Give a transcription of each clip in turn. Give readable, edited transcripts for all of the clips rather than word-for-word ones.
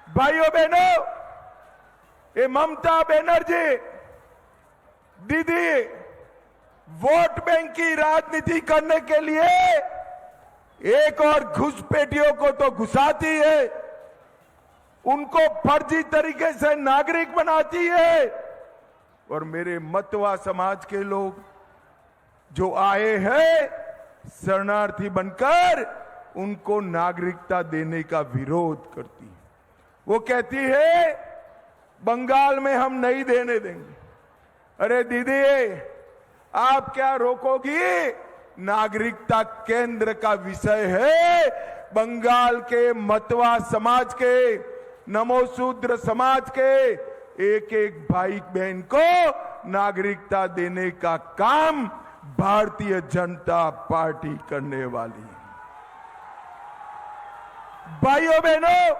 भाइयों बहनों, ये ममता बनर्जी दीदी वोट बैंक की राजनीति करने के लिए एक और घुसपैठियों को तो घुसाती है, उनको फर्जी तरीके से नागरिक बनाती है, और मेरे मतवा समाज के लोग जो आए हैं शरणार्थी बनकर उनको नागरिकता देने का विरोध करती है। वो कहती है बंगाल में हम नहीं देने देंगे। अरे दीदी, आप क्या रोकोगी? नागरिकता केंद्र का विषय है। बंगाल के मतवा समाज के, नमोशूद्र समाज के एक एक भाई बहन को नागरिकता देने का काम भारतीय जनता पार्टी करने वाली है। भाइयों बहनों,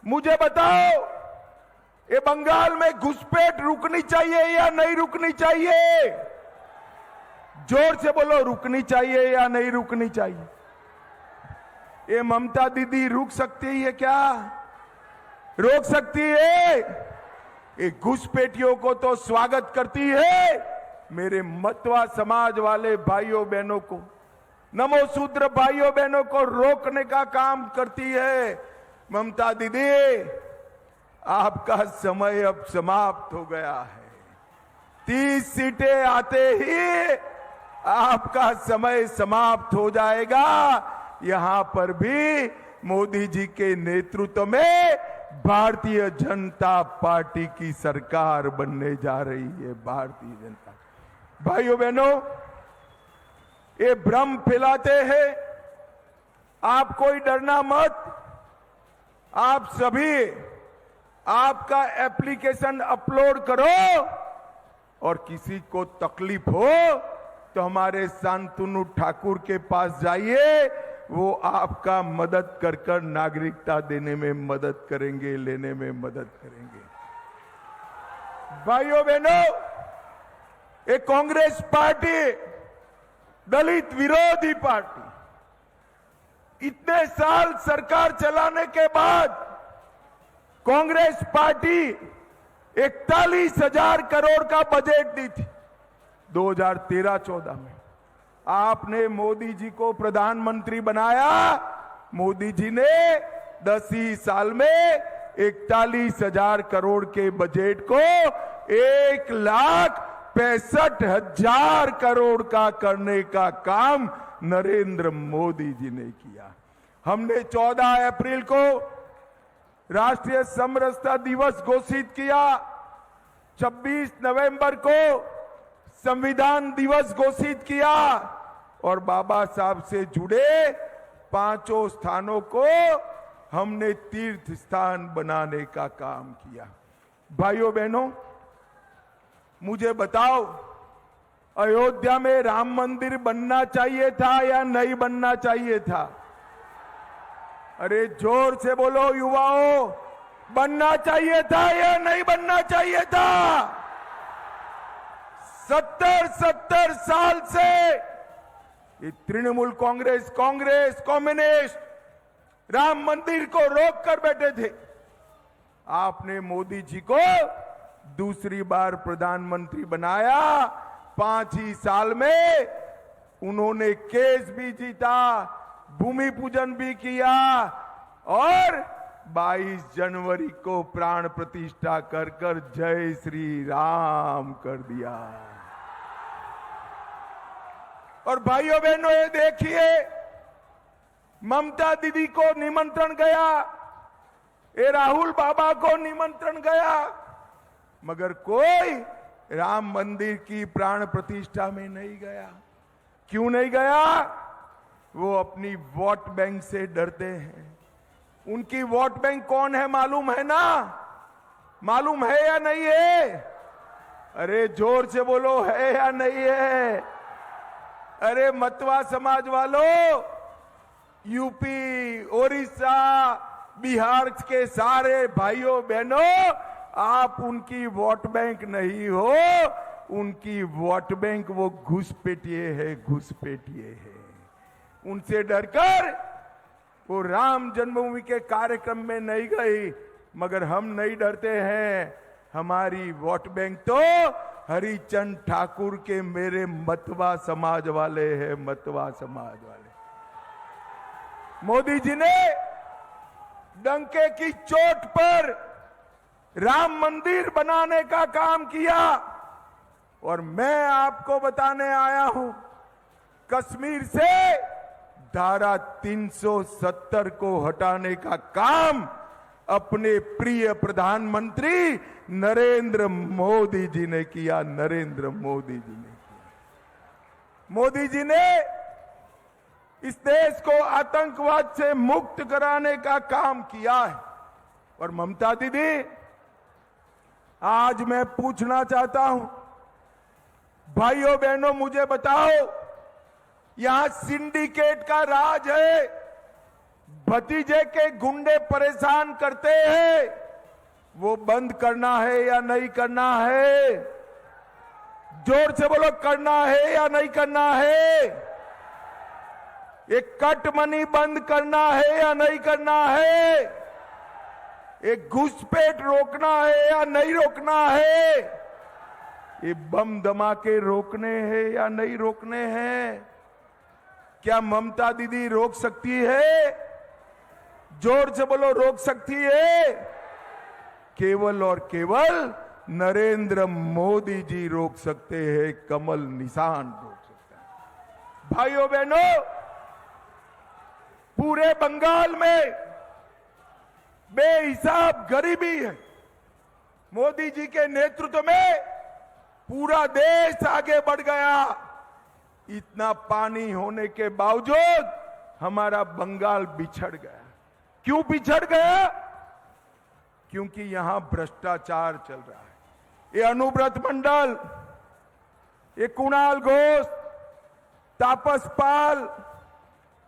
मुझे बताओ, ये बंगाल में घुसपैठ रुकनी चाहिए या नहीं रुकनी चाहिए? जोर से बोलो, रुकनी चाहिए या नहीं रुकनी चाहिए? ये ममता दीदी रुक सकती है क्या? रोक सकती है? ये घुसपैठियों को तो स्वागत करती है। मेरे मतवा समाज वाले भाइयों बहनों को, नमोशूद्र भाइयों बहनों को रोकने का काम करती है। ममता दीदी, आपका समय अब समाप्त हो गया है। 30 सीटें आते ही आपका समय समाप्त हो जाएगा। यहां पर भी मोदी जी के नेतृत्व में भारतीय जनता पार्टी की सरकार बनने जा रही है। भारतीय जनता, भाइयों बहनों, ये भ्रम फैलाते हैं। आप कोई डरना मत। आप सभी आपका एप्लीकेशन अपलोड करो, और किसी को तकलीफ हो तो हमारे शांतनु ठाकुर के पास जाइए। वो आपका मदद कर नागरिकता देने में मदद करेंगे, लेने में मदद करेंगे। भाइयों बहनों, ये कांग्रेस पार्टी दलित विरोधी पार्टी, इतने साल सरकार चलाने के बाद कांग्रेस पार्टी 41,000 करोड़ का बजट दी थी 2013-14 में। आपने मोदी जी को प्रधानमंत्री बनाया। मोदी जी ने 10 ही साल में 41,000 करोड़ के बजट को 1,65,000 करोड़ का करने का काम नरेंद्र मोदी जी ने किया। हमने 14 अप्रैल को राष्ट्रीय समरसता दिवस घोषित किया। 26 नवंबर को संविधान दिवस घोषित किया, और बाबा साहब से जुड़े 5 स्थानों को हमने तीर्थ स्थान बनाने का काम किया। भाइयों बहनों, मुझे बताओ, अयोध्या में राम मंदिर बनना चाहिए था या नहीं बनना चाहिए था? अरे जोर से बोलो युवाओं, बनना चाहिए था या नहीं बनना चाहिए था? 70 साल से ये तृणमूल कांग्रेस, कम्युनिस्ट राम मंदिर को रोक कर बैठे थे। आपने मोदी जी को दूसरी बार प्रधानमंत्री बनाया। 5 ही साल में उन्होंने केस भी जीता, भूमि पूजन भी किया, और 22 जनवरी को प्राण प्रतिष्ठा कर जय श्री राम कर दिया। और भाइयों बहनों, ये देखिए, ममता दीदी को निमंत्रण गया, ये राहुल बाबा को निमंत्रण गया, मगर कोई राम मंदिर की प्राण प्रतिष्ठा में नहीं गया। क्यों नहीं गया? वो अपनी वोट बैंक से डरते हैं। उनकी वोट बैंक कौन है मालूम है ना? मालूम है या नहीं है? अरे जोर से बोलो, है या नहीं है? अरे मतवा समाज वालों, यूपी, ओडिशा, बिहार के सारे भाइयों बहनों, आप उनकी वोट बैंक नहीं हो। उनकी वोट बैंक वो घुसपैठिए है, घुसपैठिए है। उनसे डरकर वो राम जन्मभूमि के कार्यक्रम में नहीं गई, मगर हम नहीं डरते हैं। हमारी वोट बैंक तो हरिचंद ठाकुर के मेरे मतवा समाज वाले हैं, मतवा समाज वाले। मोदी जी ने डंके की चोट पर राम मंदिर बनाने का काम किया, और मैं आपको बताने आया हूं, कश्मीर से धारा 370 को हटाने का काम अपने प्रिय प्रधानमंत्री नरेंद्र मोदी जी ने किया। नरेंद्र मोदी जी ने किया। मोदी जी ने इस देश को आतंकवाद से मुक्त कराने का काम किया है। और ममता दीदी, आज मैं पूछना चाहता हूं, भाइयों बहनों, मुझे बताओ, यहां सिंडिकेट का राज है, भतीजे के गुंडे परेशान करते हैं, वो बंद करना है या नहीं करना है? जोर से बोलो, करना है या नहीं करना है? एक कट मनी बंद करना है या नहीं करना है? एक घुसपैठ रोकना है या नहीं रोकना है? ये बम धमाके रोकने हैं या नहीं रोकने हैं? क्या ममता दीदी रोक सकती है? जोर से बोलो, रोक सकती है? केवल और केवल नरेंद्र मोदी जी रोक सकते हैं, कमल निशान रोक सकता है। भाइयों बहनों, पूरे बंगाल में बेहिसाब गरीबी है। मोदी जी के नेतृत्व में पूरा देश आगे बढ़ गया। इतना पानी होने के बावजूद हमारा बंगाल बिछड़ गया। क्यों बिछड़ गया? क्योंकि यहां भ्रष्टाचार चल रहा है। ये अनुव्रत मंडल, ये कुणाल घोष, तापस पाल,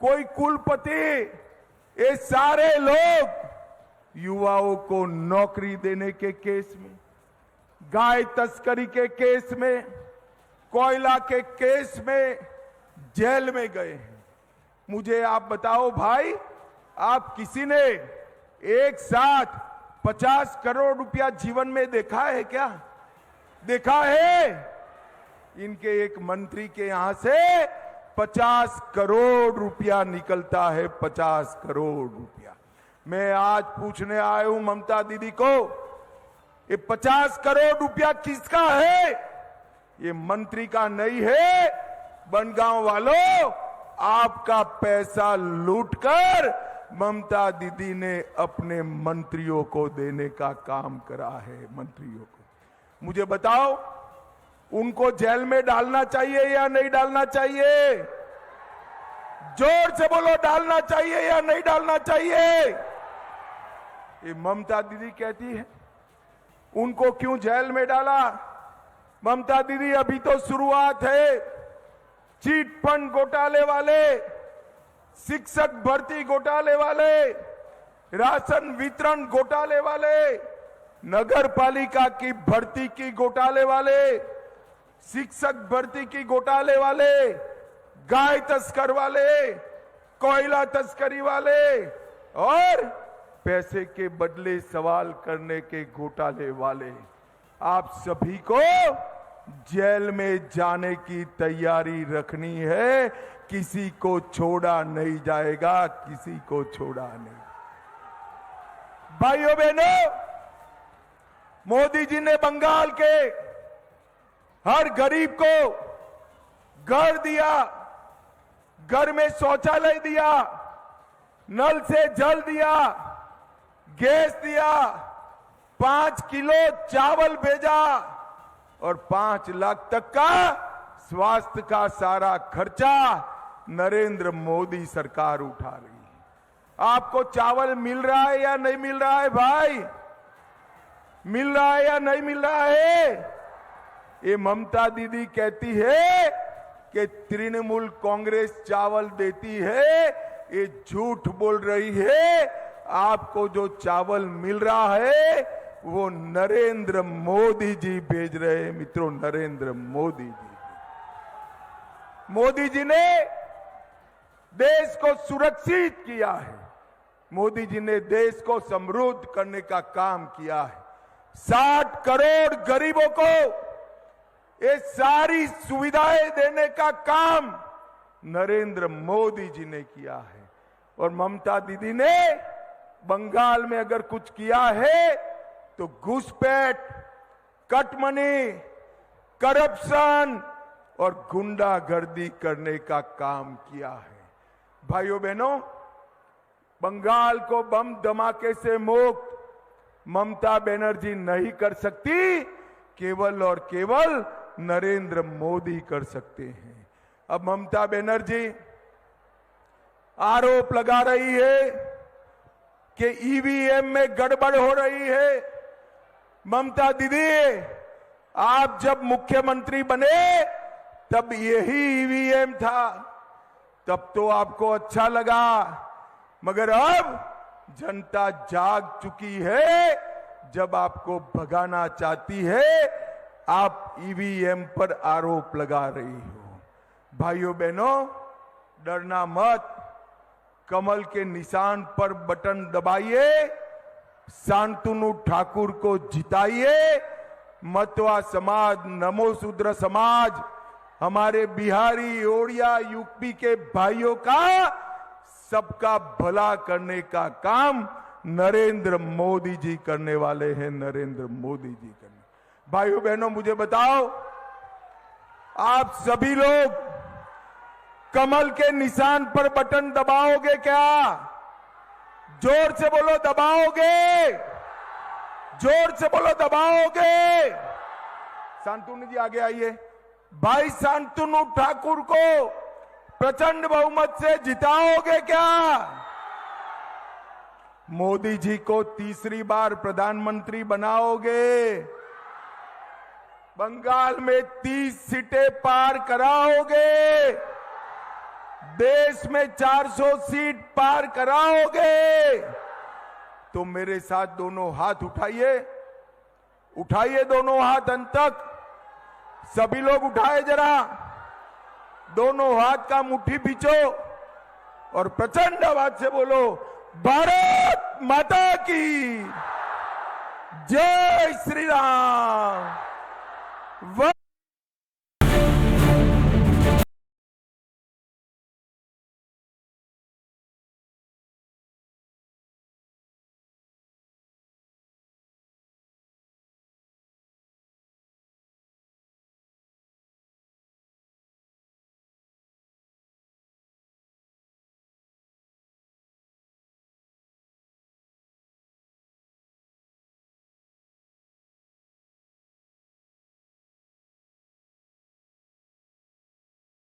कोई कुलपति, ये सारे लोग युवाओं को नौकरी देने के केस में, गाय तस्करी के केस में, कोयला के केस में जेल में गए हैं। मुझे आप बताओ भाई, आप किसी ने एक साथ 50 करोड़ रुपया जीवन में देखा है क्या? देखा है? इनके एक मंत्री के यहां से 50 करोड़ रुपया निकलता है, 50 करोड़ रुपया। मैं आज पूछने आया हूं ममता दीदी को, ये 50 करोड़ रुपया किसका है? ये मंत्री का नहीं है। बनगांव वालों, आपका पैसा लूटकर ममता दीदी ने अपने मंत्रियों को देने का काम करा है। मंत्रियों को मुझे बताओ, उनको जेल में डालना चाहिए या नहीं डालना चाहिए? जोर से बोलो, डालना चाहिए या नहीं डालना चाहिए? ये ममता दीदी कहती है उनको क्यों जेल में डाला? ममता दीदी, अभी तो शुरुआत है। चीट फंड घोटाले वाले, शिक्षक भर्ती घोटाले वाले, राशन वितरण घोटाले वाले, नगर पालिका की भर्ती की घोटाले वाले, शिक्षक भर्ती की घोटाले वाले, गाय तस्कर वाले, कोयला तस्करी वाले और पैसे के बदले सवाल करने के घोटाले वाले, आप सभी को जेल में जाने की तैयारी रखनी है। किसी को छोड़ा नहीं जाएगा, किसी को छोड़ा नहीं। भाइयों बहनों, मोदी जी ने बंगाल के हर गरीब को घर दिया, घर में शौचालय दिया, नल से जल दिया, गैस दिया, 5 किलो चावल भेजा और 5 लाख तक का स्वास्थ्य का सारा खर्चा नरेंद्र मोदी सरकार उठा रही है। आपको चावल मिल रहा है या नहीं मिल रहा है भाई? मिल रहा है या नहीं मिल रहा है? ये ममता दीदी कहती है कि तृणमूल कांग्रेस चावल देती है, ये झूठ बोल रही है। आपको जो चावल मिल रहा है वो नरेंद्र मोदी जी भेज रहे हैं मित्रों, नरेंद्र मोदी जी। मोदी जी ने देश को सुरक्षित किया है। मोदी जी ने देश को समृद्ध करने का काम किया है। 60 करोड़ गरीबों को ये सारी सुविधाएं देने का काम नरेंद्र मोदी जी ने किया है। और ममता दीदी ने बंगाल में अगर कुछ किया है तो घुसपैठ, कटमनी, करप्शन और गुंडागर्दी करने का काम किया है। भाइयों बहनों, बंगाल को बम धमाके से मुक्त ममता बनर्जी नहीं कर सकती, केवल और केवल नरेंद्र मोदी कर सकते हैं। अब ममता बनर्जी आरोप लगा रही है कि ईवीएम में गड़बड़ हो रही है। ममता दीदी, आप जब मुख्यमंत्री बने तब यही ईवीएम था, तब तो आपको अच्छा लगा, मगर अब जनता जाग चुकी है। जब आपको भगाना चाहती है, आप ईवीएम पर आरोप लगा रही हो। भाइयों बहनों, डरना मत, कमल के निशान पर बटन दबाइए, शांतनु ठाकुर को जिताइए। मतवा समाज, नमो शूद्र समाज, हमारे बिहारी, ओडिया, यूपी के भाइयों का सबका भला करने का काम नरेंद्र मोदी जी करने वाले हैं। नरेंद्र मोदी जी करने। भाइयों बहनों, मुझे बताओ, आप सभी लोग कमल के निशान पर बटन दबाओगे क्या? जोर से बोलो, दबाओगे? जोर से बोलो, दबाओगे? शांतनु जी आगे आइए। भाई शांतनु ठाकुर को प्रचंड बहुमत से जिताओगे क्या? मोदी जी को तीसरी बार प्रधानमंत्री बनाओगे? बंगाल में 30 सीटें पार कराओगे? देश में 400 सीट पार कराओगे? तो मेरे साथ दोनों हाथ उठाइए, उठाइए दोनों हाथ अंत तक। सभी लोग उठाए जरा, दोनों हाथ का मुट्ठी पीछो और प्रचंड आवाज से बोलो, भारत माता की जय श्री राम।